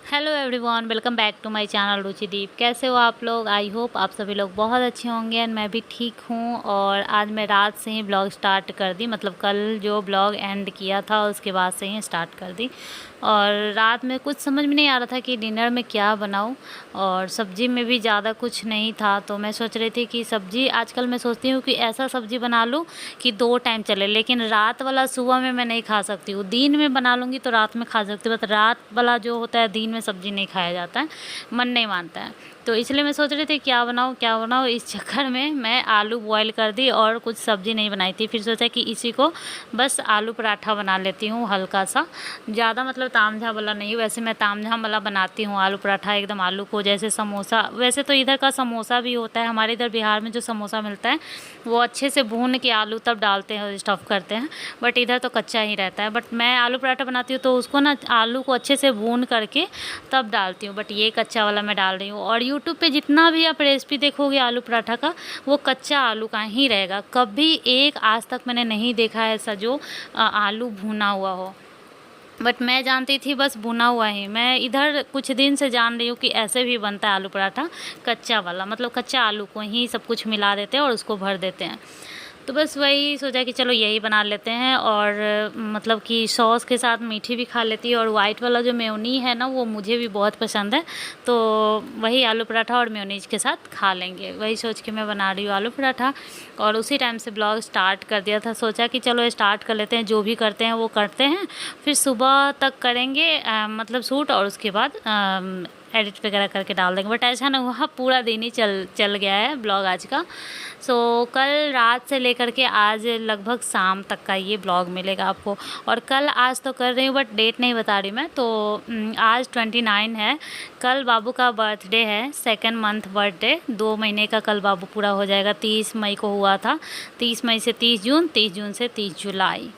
Hello everyone, welcome back to my channel Ruchideep. कैसे हो आप लोग? आई होप आप सभी लोग बहुत अच्छे होंगे एंड मैं भी ठीक हूँ। और आज मैं रात से ही ब्लॉग स्टार्ट कर दी, मतलब कल जो ब्लॉग एंड किया था उसके बाद से ही स्टार्ट कर दी। और रात में कुछ समझ में नहीं आ रहा था कि डिनर में क्या बनाऊँ, और सब्ज़ी में भी ज़्यादा कुछ नहीं था। तो मैं सोच रही थी कि सब्ज़ी, आजकल मैं सोचती हूँ कि ऐसा सब्ज़ी बना लूँ कि 2 टाइम चले, लेकिन रात वाला सुबह में मैं नहीं खा सकती हूँ। दिन में बना लूँगी तो रात में खा सकती हूँ, बट रात वाला जो होता है दिन में सब्ज़ी नहीं खाया जाता है, मन नहीं मानता है। तो इसलिए मैं सोच रही थी क्या बनाऊँ क्या बनाऊँ, इस चक्कर में मैं आलू बॉयल कर दी और कुछ सब्ज़ी नहीं बनाई थी। फिर सोचा कि इसी को बस आलू पराठा बना लेती हूँ हल्का सा, ज़्यादा मतलब तामझाम वाला नहीं। वैसे मैं तामझाम वाला बनाती हूँ आलू पराठा, एकदम आलू को जैसे समोसा। वैसे तो इधर का समोसा भी होता है, हमारे इधर बिहार में जो समोसा मिलता है वो अच्छे से भून के आलू तब डालते हैं और स्टफ़ करते हैं, बट इधर तो कच्चा ही रहता है। बट मैं आलू पराठा बनाती हूँ तो उसको ना आलू को अच्छे से भून करके तब डालती हूँ, बट ये कच्चा वाला मैं डाल रही हूँ। और यूट्यूब पे जितना भी आप रेसिपी देखोगे आलू पराठा का, वो कच्चा आलू का ही रहेगा। कभी एक आज तक मैंने नहीं देखा है ऐसा जो आलू भुना हुआ हो। बट मैं जानती थी बस भुना हुआ ही। मैं इधर कुछ दिन से जान रही हूँ कि ऐसे भी बनता है आलू पराठा, कच्चा वाला, मतलब कच्चा आलू को ही सब कुछ मिला देते हैं और उसको भर देते हैं। तो बस वही सोचा कि चलो यही बना लेते हैं। और मतलब कि सॉस के साथ मीठी भी खा लेती है, और वाइट वाला जो मेयोनी है ना वो मुझे भी बहुत पसंद है। तो वही आलू पराठा और मेयोनीज के साथ खा लेंगे, वही सोच के मैं बना रही हूँ आलू पराठा। और उसी टाइम से ब्लॉग स्टार्ट कर दिया था, सोचा कि चलो स्टार्ट कर लेते हैं, जो भी करते हैं वो करते हैं, फिर सुबह तक करेंगे मतलब शूट, और उसके बाद एडिट वगैरह करके डाल देंगे। बट ऐसा ना हुआ, पूरा दिन ही चल गया है ब्लॉग आज का। सो कल रात से लेकर के आज लगभग शाम तक का ये ब्लॉग मिलेगा आपको। और कल आज तो कर रही हूँ बट डेट नहीं बता रही मैं। तो आज 29 है, कल बाबू का बर्थडे है, 2nd मंथ बर्थडे, 2 महीने का कल बाबू पूरा हो जाएगा। 30 मई को हुआ था, 30 मई से 30 जून, 30 जून से 30 जुलाई।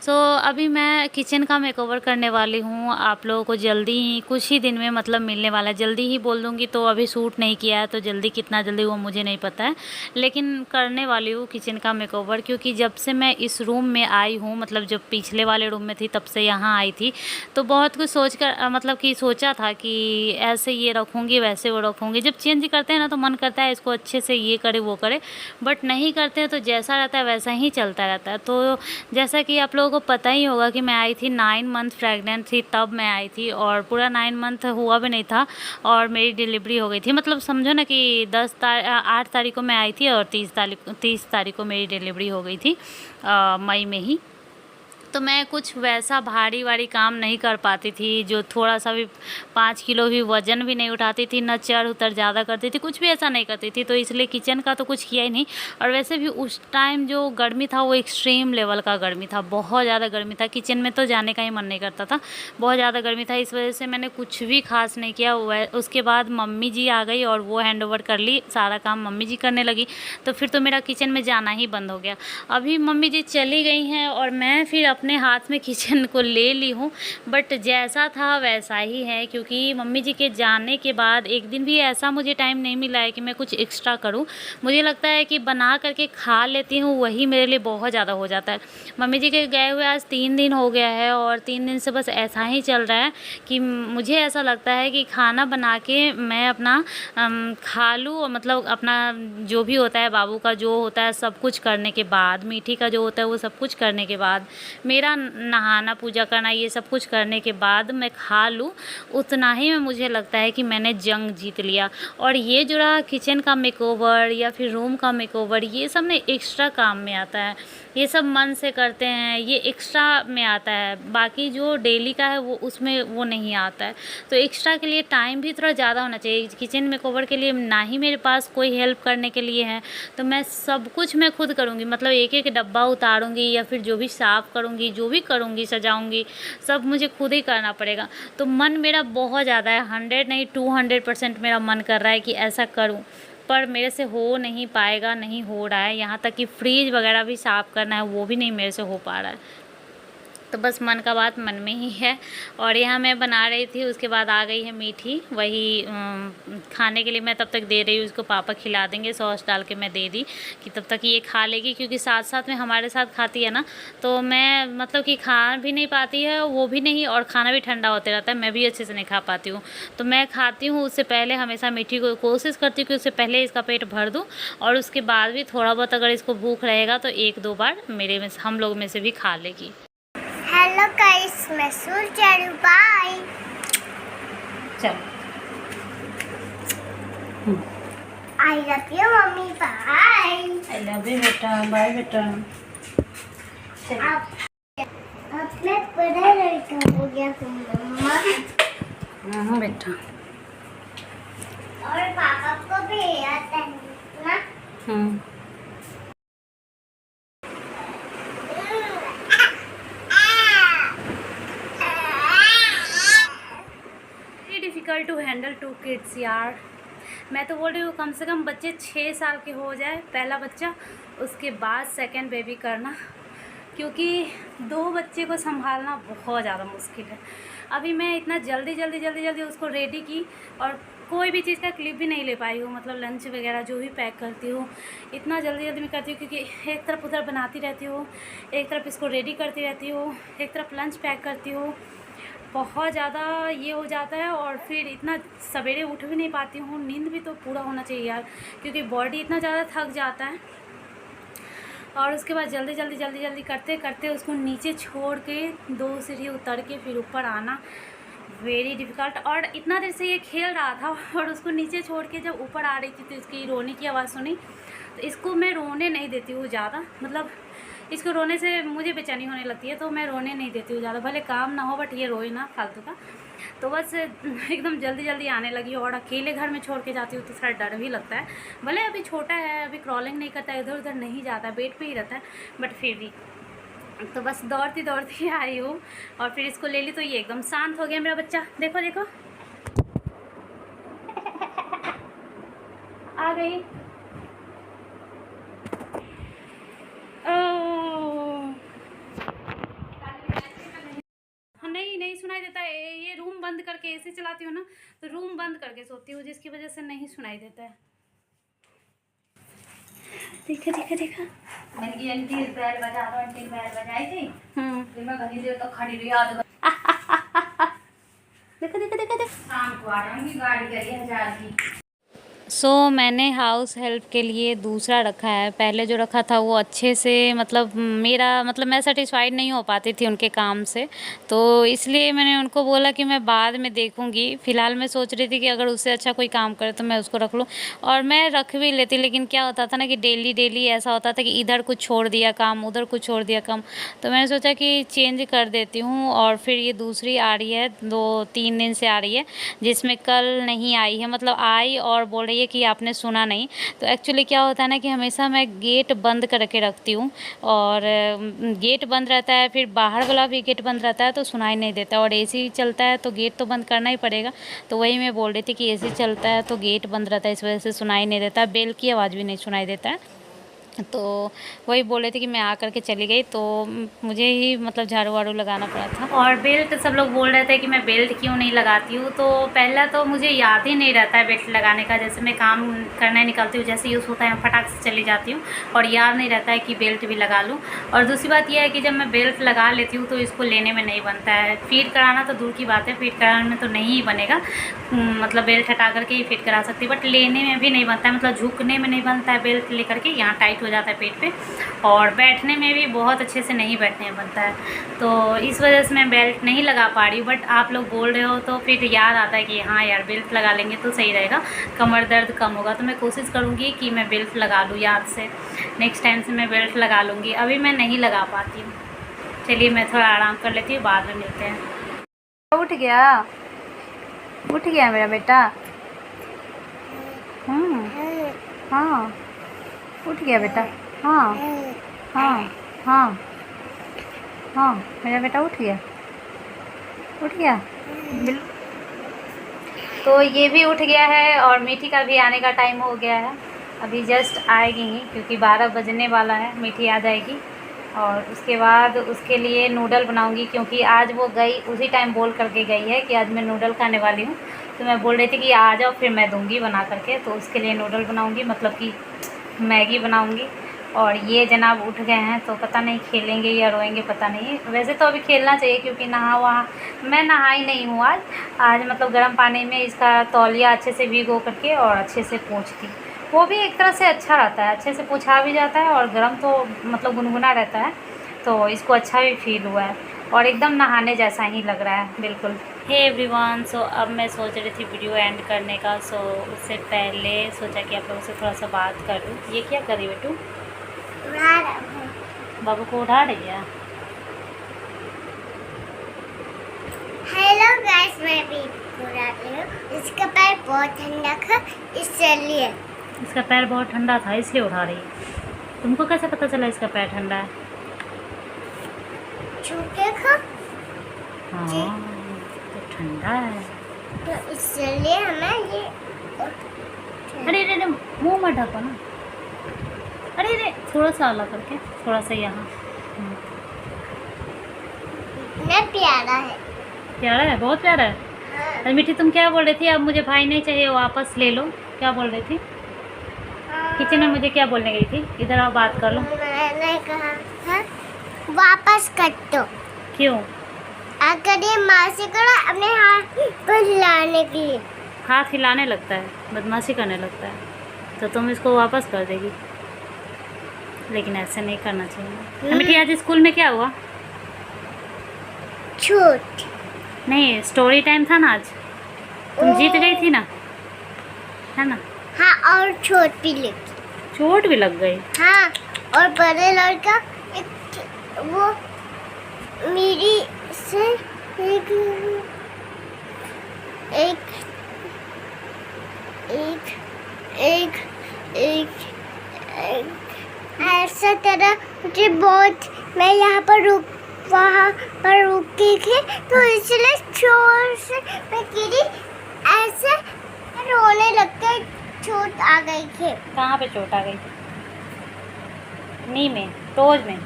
सो अभी मैं किचन का मेकओवर करने वाली हूँ। आप लोगों को जल्दी ही, कुछ ही दिन में मतलब मिलने वाला है। जल्दी ही बोल दूँगी तो अभी शूट नहीं किया है, तो जल्दी कितना जल्दी वो मुझे नहीं पता है, लेकिन करने वाली हूँ किचन का मेकओवर। क्योंकि जब से मैं इस रूम में आई हूँ, मतलब जब पिछले वाले रूम में थी तब से यहाँ आई थी, तो बहुत कुछ सोच कर मतलब कि सोचा था कि ऐसे ये रखूँगी वैसे वो रखूँगी। जब चेंज करते हैं ना तो मन करता है इसको अच्छे से ये करे वो करे, बट नहीं करते हैं तो जैसा रहता है वैसा ही चलता रहता है। तो जैसा कि आप लोगों को पता ही होगा कि मैं आई थी 9 मंथ प्रेग्नेंट थी, तब मैं आई थी, और पूरा 9 मंथ हुआ भी नहीं था और मेरी डिलीवरी हो गई थी। मतलब समझो ना कि 8 तारीख को मैं आई थी और 30 तारीख को मेरी डिलीवरी हो गई थी, मई में ही। तो मैं कुछ वैसा भारी वारी काम नहीं कर पाती थी, जो थोड़ा सा भी 5 किलो भी वज़न भी नहीं उठाती थी, ना चढ़ उतर ज़्यादा करती थी, कुछ भी ऐसा नहीं करती थी। तो इसलिए किचन का तो कुछ किया ही नहीं। और वैसे भी उस टाइम जो गर्मी था वो एक्सट्रीम लेवल का गर्मी था, बहुत ज़्यादा गर्मी था। किचन में तो जाने का ही मन नहीं करता था, बहुत ज़्यादा गर्मी था। इस वजह से मैंने कुछ भी खास नहीं किया। उसके बाद मम्मी जी आ गई और वो हैंड ओवर कर ली, सारा काम मम्मी जी करने लगी। तो फिर तो मेरा किचन में जाना ही बंद हो गया। अभी मम्मी जी चली गई हैं और मैं फिर अपने हाथ में किचन को ले ली हूँ, बट जैसा था वैसा ही है। क्योंकि मम्मी जी के जाने के बाद एक दिन भी ऐसा मुझे टाइम नहीं मिला है कि मैं कुछ एक्स्ट्रा करूँ। मुझे लगता है कि बना करके खा लेती हूँ, वही मेरे लिए बहुत ज़्यादा हो जाता है। मम्मी जी के गए हुए आज 3 दिन हो गया है, और 3 दिन से बस ऐसा ही चल रहा है कि मुझे ऐसा लगता है कि खाना बना के मैं अपना खा लूँ, मतलब अपना जो भी होता है, बाबू का जो होता है सब कुछ करने के बाद, मीठी का जो होता है वो सब कुछ करने के बाद, मेरा नहाना पूजा करना ये सब कुछ करने के बाद मैं खा लूँ, उतना ही में मुझे लगता है कि मैंने जंग जीत लिया। और ये जो रहा किचन का मेकओवर या फिर रूम का मेकओवर, ये सब ना एक्स्ट्रा काम में आता है, ये सब मन से करते हैं, ये एक्स्ट्रा में आता है। बाकी जो डेली का है वो उसमें वो नहीं आता है। तो एक्स्ट्रा के लिए टाइम भी थोड़ा ज़्यादा होना चाहिए। किचन मेकओवर के लिए ना ही मेरे पास कोई हेल्प करने के लिए है, तो मैं सब कुछ मैं खुद करूँगी। मतलब एक एक डब्बा उतारूँगी या फिर जो भी साफ़ करूँगी, जो भी करूँगी, सजाऊँगी, सब मुझे खुद ही करना पड़ेगा। तो मन मेरा बहुत ज़्यादा है, 100 नहीं 200% मेरा मन कर रहा है कि ऐसा करूँ, पर मेरे से हो नहीं पाएगा, नहीं हो रहा है। यहाँ तक कि फ्रिज वगैरह भी साफ़ करना है वो भी नहीं मेरे से हो पा रहा है। तो बस मन का बात मन में ही है। और यहाँ मैं बना रही थी, उसके बाद आ गई है मीठी, वही खाने के लिए मैं तब तक दे रही हूँ उसको। पापा खिला देंगे, सॉस डाल के मैं दे दी कि तब तक ये खा लेगी, क्योंकि साथ साथ में हमारे साथ खाती है ना, तो मैं मतलब कि खा भी नहीं पाती है वो भी नहीं, और खाना भी ठंडा होते रहता है, मैं भी अच्छे से नहीं खा पाती हूँ। तो मैं खाती हूँ उससे पहले हमेशा मीठी को कोशिश करती हूँ कि उससे पहले इसका पेट भर दूँ, और उसके बाद भी थोड़ा बहुत अगर इसको भूख रहेगा तो 1-2 बार मेरे में हम लोग में से भी खा लेगी। हेलो गाइस, मैं सूरज, बाय। चल I love you mummy, bye. I love you बेटा, बाय बेटा। अब मैं बड़ा लड़का हो गया हूँ मम्मा। हाँ बेटा। और पापा को भी आता है ना। डिफ़िकल्ट टू हैंडल 2 किड्स यार। मैं तो बोल रही हूँ कम से कम बच्चे 6 साल के हो जाए पहला बच्चा, उसके बाद सेकंड बेबी करना, क्योंकि 2 बच्चे को संभालना बहुत ज़्यादा मुश्किल है। अभी मैं इतना जल्दी उसको रेडी की, और कोई भी चीज़ का क्लिप भी नहीं ले पाई हूँ, मतलब लंच वगैरह जो भी पैक करती हूँ इतना जल्दी मैं करती हूँ, क्योंकि एक तरफ उधर बनाती रहती हूँ, एक तरफ इसको रेडी करती रहती हूँ, एक तरफ लंच पैक करती हूँ। बहुत ज़्यादा ये हो जाता है, और फिर इतना सवेरे उठ भी नहीं पाती हूँ। नींद भी तो पूरा होना चाहिए यार, क्योंकि बॉडी इतना ज़्यादा थक जाता है। और उसके बाद जल्दी करते करते उसको नीचे छोड़ के 2 सीढ़ी उतर के फिर ऊपर आना, वेरी डिफ़िकल्ट। और इतना देर से ये खेल रहा था, और उसको नीचे छोड़ के जब ऊपर आ रही थी तो इसकी रोने की आवाज़ सुनी। तो इसको मैं रोने नहीं देती हूँ ज़्यादा, मतलब इसको रोने से मुझे बेचैनी होने लगती है, तो मैं रोने नहीं देती हूँ ज़्यादा, भले काम ना हो बट ये रोए ना फालतू का। तो बस एकदम जल्दी आने लगी, और अकेले घर में छोड़ के जाती हूँ तो थोड़ा डर भी लगता है। भले अभी छोटा है, अभी क्रॉलिंग नहीं करता है, इधर उधर नहीं जाता है, बेड पे ही रहता है, बट फिर भी। तो बस दौड़ती आई हूँ, और फिर इसको ले ली तो ये एकदम शांत हो गया मेरा बच्चा। देखो देखो आ गई। हाँ, नहीं सुनाई देता है। ये रूम बंद करके एसी चलाती हूँ ना, तो रूम बंद करके सोती हूँ, जिसकी वजह से नहीं सुनाई देता है। देखा मैंने आंटी बैल बजा दो, आंटी बैल बजाई थी। फिर मैं घनी देर तक खड़ी रही, याद देखो शाम को आ जाऊंगी, गाड़ी करी 1000 की। सो मैंने हाउस हेल्प के लिए दूसरा रखा है। पहले जो रखा था वो अच्छे से मतलब मैं सेटिस्फाइड नहीं हो पाती थी उनके काम से, तो इसलिए मैंने उनको बोला कि मैं बाद में देखूंगी। फ़िलहाल मैं सोच रही थी कि अगर उससे अच्छा कोई काम करे तो मैं उसको रख लूँ, और मैं रख भी लेती। लेकिन क्या होता था ना कि डेली ऐसा होता था कि इधर कुछ छोड़ दिया काम, उधर कुछ छोड़ दिया काम, तो मैंने सोचा कि चेंज कर देती हूँ। और फिर ये दूसरी आ रही है, 2-3 दिन से आ रही है, जिसमें कल नहीं आई है, मतलब आई और बोल रही है कि आपने सुना नहीं। तो एक्चुअली क्या होता है ना कि हमेशा मैं गेट बंद करके रखती हूँ, और गेट बंद रहता है, फिर बाहर वाला भी गेट बंद रहता है तो सुनाई नहीं देता, और एसी चलता है तो गेट तो बंद करना ही पड़ेगा। तो वही मैं बोल रही थी कि एसी चलता है तो गेट बंद रहता है, इस वजह से सुनाई नहीं देता, बेल की आवाज़ भी नहीं सुनाई देता है। तो वही बोल रहे थे कि मैं आ करके चली गई, तो मुझे ही मतलब झाड़ू वाड़ू लगाना पड़ा था। और बेल्ट सब लोग बोल रहे थे कि मैं बेल्ट क्यों नहीं लगाती हूँ, तो पहला तो मुझे याद ही नहीं रहता है बेल्ट लगाने का। जैसे मैं काम करने निकलती हूँ, जैसे यूज़ होता है मैं फटाक से चली जाती हूँ, और याद नहीं रहता है कि बेल्ट भी लगा लूँ। और दूसरी बात यह है कि जब मैं बेल्ट लगा लेती हूँ तो इसको लेने में नहीं बनता है। फ़िट कराना तो दूर की बात है, फ़िट कराने में तो नहीं ही बनेगा, मतलब बेल्ट हटा करके ही फिट करा सकती, बट लेने में भी नहीं बनता है, मतलब झुकने में नहीं बनता है बेल्ट लेकर के, यहाँ टाइट हो जाता है पेट पे, और बैठने में भी बहुत अच्छे से नहीं बैठने में बनता है। तो इस वजह से मैं बेल्ट नहीं लगा पा रही हूँ, बट आप लोग बोल रहे हो तो फिर याद आता है कि हाँ यार बेल्ट लगा लेंगे तो सही रहेगा, कमर दर्द कम होगा। तो मैं कोशिश करूँगी कि मैं बेल्ट लगा लूँ याद से, नेक्स्ट टाइम से मैं बेल्ट लगा लूँगी। अभी मैं नहीं लगा पाती हूँ। चलिए मैं थोड़ा आराम कर लेती हूँ, बाद में मिलते हैं। उठ गया मेरा बेटा। हाँ उठ गया बेटा। हाँ मेरा बेटा उठ गया। तो ये भी उठ गया है, और मीठी का भी आने का टाइम हो गया है। अभी जस्ट आएगी ही, क्योंकि 12 बजने वाला है, मीठी आ जाएगी। और उसके बाद उसके लिए नूडल बनाऊंगी, क्योंकि आज वो गई उसी टाइम बोल करके गई है कि आज मैं नूडल खाने वाली हूँ। तो मैं बोल रही थी कि आ जाओ फिर मैं दूंगी बना करके, तो उसके लिए नूडल बनाऊंगी, मतलब कि मैगी बनाऊंगी। और ये जनाब उठ गए हैं, तो पता नहीं खेलेंगे या रोएंगे, पता नहीं। वैसे तो अभी खेलना चाहिए, क्योंकि मैं नहाई नहीं हूँ आज मतलब गर्म पानी में इसका तौलिया अच्छे से भिगो करके और अच्छे से पोंछती। वो भी एक तरह से अच्छा रहता है, अच्छे से पोंछा भी जाता है और गर्म तो मतलब गुनगुना रहता है, तो इसको अच्छा भी फील हुआ है और एकदम नहाने जैसा ही लग रहा है बिल्कुल। हे एवरीवन, सो अब मैं सोच रही थी वीडियो एंड करने का। सो उससे पहले सोचा कि आप लोगों से थोड़ा सा बात कर लूँ। ये क्या कर रही बेटू? बाबू को उठा रही है। हेलो गाइस, मैं भी उड़ा रही हूँ। इसका पैर बहुत ठंडा था इसलिए। इसका पैर बहुत ठंडा था इसलिए उठा रही है। तुमको कैसे पता चला इसका पैर ठंडा है? छूटे खा हाँ तो ठंडा है, तो इसलिए हमें ये। अरे अरे मुँह मत ढको ना। अरे अरे थोड़ा सा अलग करके, थोड़ा सा यहाँ। इतना प्यारा है। प्यारा है, बहुत प्यारा है। हाँ। अरे मीठी तुम क्या बोल रही थी? अब मुझे भाई नहीं चाहिए, वापस ले लो। क्या बोल रही थी? किचन में मुझे क्या बोलने गई थी? इधर आओ बात कर लो। मैंने कहा था वापस कर दो। क्यों? अगर ये मासी करो अपने हाथ पर हिलाने के लिए। हाथ हिलाने लगता है, बदमाशी करने लगता है, तो तुम इसको वापस कर देगी। लेकिन ऐसे नहीं करना चाहिए। मीठी आज स्कूल में क्या हुआ? छूट नहीं, स्टोरी टाइम था ना आज। तुम जीत गई थी ना, है ना? हाँ, और चोट भी लगी। चोट भी लग गई? हाँ, और बड़े लड़का एक वो मेरी से एक एक एक एक एक, एक ऐसा तरह मुझे बहुत, मैं यहाँ पर वहाँ पर रुकी थी, तो इसलिए जोर से मैं गिरी, ऐसे रोने लगते चोट आ गई थी। कहाँ पे चोट आ गई थी? नी में, टोज में?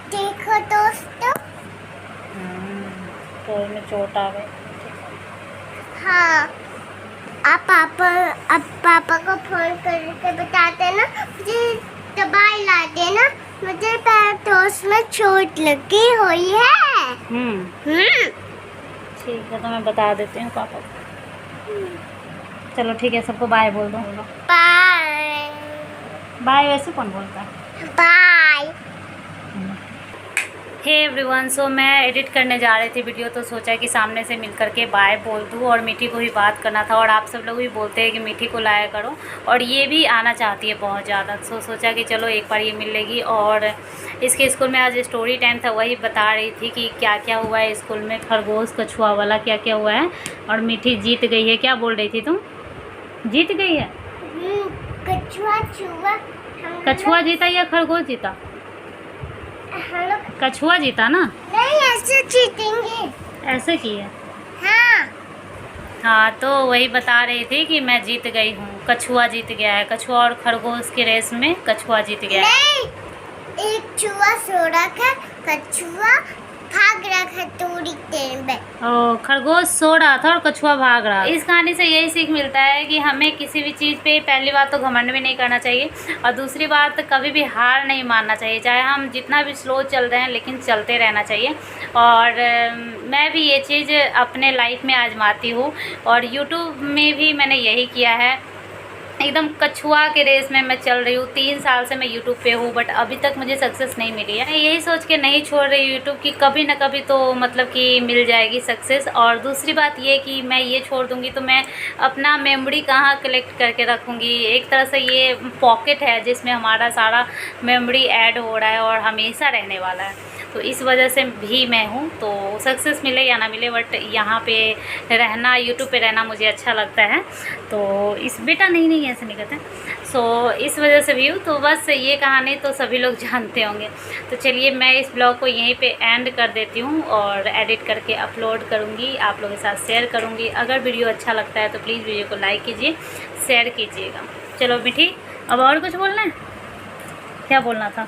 देखो दोस्तों, टोज में चोट आ गई। हाँ, आप पापा को फोन करके बताते ना, मुझे दवाई ला देना, मुझे पैर टोस में चोट लगी हुई है। ठीक है, तो मैं बता देती हूँ पापा को। चलो ठीक है, सबको बाय बोल दो। बाय बाय वैसे कौन बोलता है? बाय। हे एवरीवन, सो मैं एडिट करने जा रही थी वीडियो, तो सोचा कि सामने से मिल करके बाय बोल दूँ, और मीठी को ही बात करना था। और आप सब लोग भी बोलते हैं कि मीठी को लाया करो, और ये भी आना चाहती है बहुत ज़्यादा। सो सोचा कि चलो एक बार ये मिल लेगी। और इसके स्कूल में आज स्टोरी टाइम था, वही बता रही थी कि क्या क्या हुआ है स्कूल में, खरगोश कछुआ वाला क्या क्या हुआ है। और मीठी जीत गई है। क्या बोल रही थी तुम? जीत गई है? कछुआ चूहा। कछुआ जीता या खरगोश जीता? कछुआ जीता ना? नहीं, ऐसे जीतेंगे। ऐसे की है? हाँ। हाँ, तो वही बता रही थी कि मैं जीत गई हूँ, कछुआ जीत गया है। कछुआ और खरगोश की रेस में कछुआ जीत गया है। नहीं, एक चूहा सो रहा था, कछुआ भाग रहा था थोड़ी देर में। ओ, खरगोश सो रहा था और कछुआ भाग रहा। इस कहानी से यही सीख मिलता है कि हमें किसी भी चीज़ पे पहली बात तो घमंड भी नहीं करना चाहिए, और दूसरी बात कभी भी हार नहीं मानना चाहिए। चाहे हम जितना भी स्लो चल रहे हैं, लेकिन चलते रहना चाहिए। और मैं भी ये चीज़ अपने लाइफ में आजमाती हूँ, और यूट्यूब में भी मैंने यही किया है। एकदम कछुआ के रेस में मैं चल रही हूँ। 3 साल से मैं यूट्यूब पे हूँ, बट अभी तक मुझे सक्सेस नहीं मिली है। मैं यही सोच के नहीं छोड़ रही यूट्यूब की, कभी ना कभी तो मतलब कि मिल जाएगी सक्सेस। और दूसरी बात ये कि मैं ये छोड़ दूँगी तो मैं अपना मेमोरी कहाँ कलेक्ट करके रखूँगी। एक तरह से ये पॉकेट है जिसमें हमारा सारा मेमोरी ऐड हो रहा है और हमेशा रहने वाला है। तो इस वजह से भी मैं हूँ, तो सक्सेस मिले या ना मिले, बट यहाँ पे रहना, यूट्यूब पे रहना मुझे अच्छा लगता है। तो इस बेटा नहीं ऐसे नहीं कहते। सो इस वजह से भी हूँ। तो बस ये कहानी तो सभी लोग जानते होंगे। तो चलिए मैं इस ब्लॉग को यहीं पे एंड कर देती हूँ, और एडिट करके अपलोड करूँगी, आप लोगों के साथ शेयर करूँगी। अगर वीडियो अच्छा लगता है तो प्लीज़ वीडियो को लाइक कीजिए, शेयर कीजिएगा। चलो मीठी, अब और कुछ बोलना है? क्या बोलना था?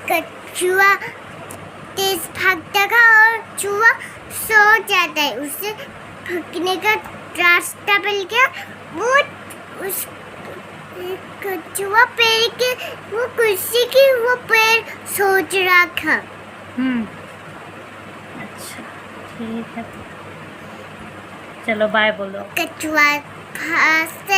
चूहा तेज भागता था और चूहा सो जाता है, उससे भागने का रास्ता मिल गया। वो उस चूहा पेड़ के वो कुर्सी की वो पेड़ सोच रहा था। अच्छा ठीक है, चलो बाय बोलो। कछुआ भागते